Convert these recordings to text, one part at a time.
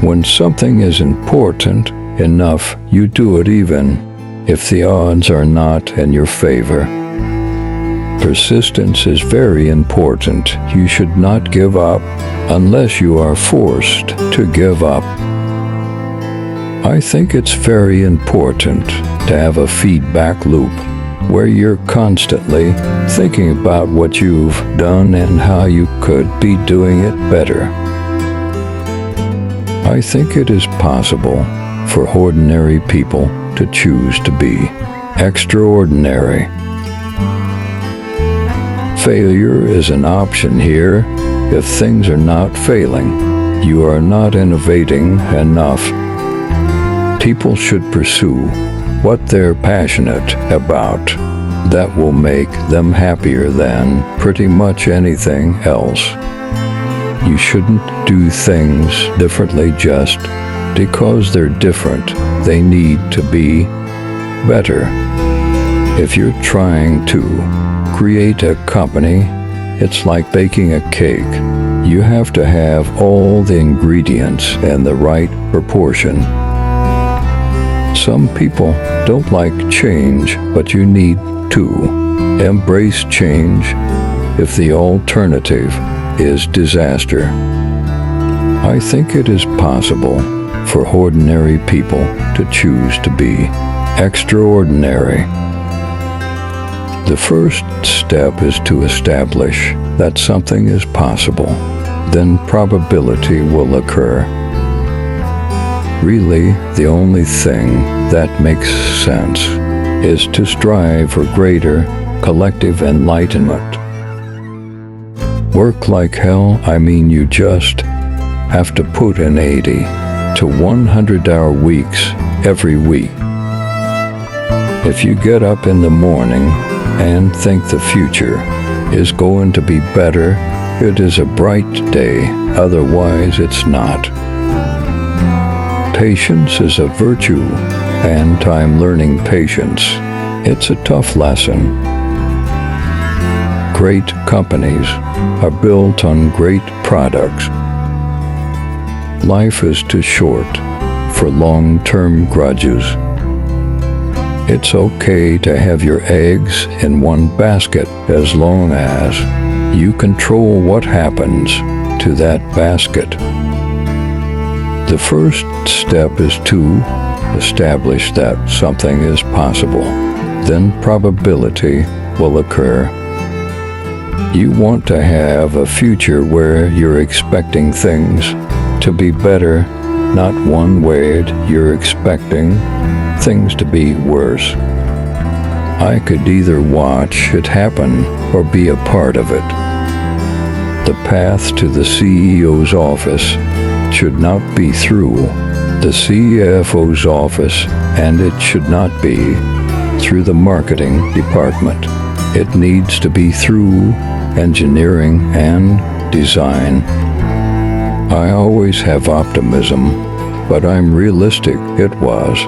When something is important enough, you do it even if the odds are not in your favor. Persistence is very important. You should not give up unless you are forced to give up. I think it's very important to have a feedback loop where you're constantly thinking about what you've done and how you could be doing it better. I think it is possible for ordinary people to choose to be extraordinary. Failure is an option here. If things are not failing, you are not innovating enough. People should pursue what they're passionate about. That will make them happier than pretty much anything else. You shouldn't do things differently just because they're different. They need to be better. If you're trying to create a company, it's like baking a cake. You have to have all the ingredients in the right proportion. Some people don't like change, but you need to embrace change if the alternative is disaster. I think it is possible for ordinary people to choose to be extraordinary. The first step is to establish that something is possible. Then probability will occur. Really, the only thing that makes sense is to strive for greater collective enlightenment. Work like hell, I mean you just have to put in 80 to 100-hour weeks every week. If you get up in the morning and think the future is going to be better, it is a bright day, otherwise it's not. Patience is a virtue, and I'm learning patience. It's a tough lesson. Great companies are built on great products. Life is too short for long-term grudges. It's okay to have your eggs in one basket as long as you control what happens to that basket. The first step is to establish that something is possible. Then probability will occur. You want to have a future where you're expecting things to be better, not one where you're expecting things to be worse. I could either watch it happen or be a part of it. The path to the CEO's office should not be through the CFO's office, and it should not be through the marketing department. It needs to be through engineering and design. I always have optimism, but I'm realistic. It was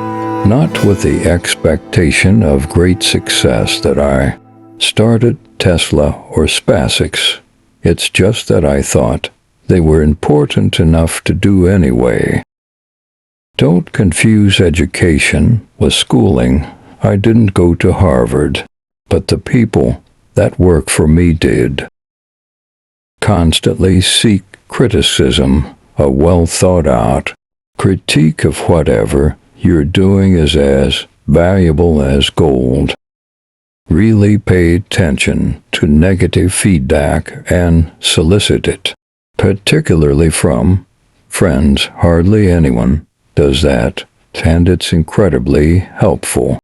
not with the expectation of great success that I started Tesla or SpaceX. It's just that I thought they were important enough to do anyway. Don't confuse education with schooling. I didn't go to Harvard, but the people that work for me did. Constantly seek criticism. A well-thought-out critique of whatever you're doing is as valuable as gold. Really pay attention to negative feedback and solicit it, particularly from friends. Hardly anyone does that, and it's incredibly helpful.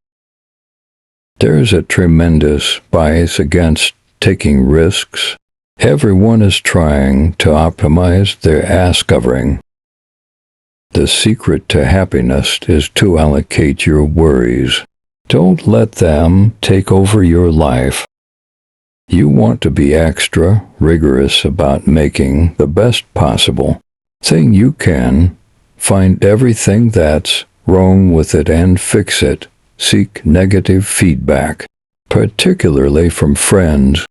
There's a tremendous bias against taking risks. Everyone is trying to optimize their ass covering. The secret to happiness is to allocate your worries. Don't let them take over your life. You want to be extra rigorous about making the best possible thing you can. Find everything that's wrong with it and fix it. Seek negative feedback, particularly from friends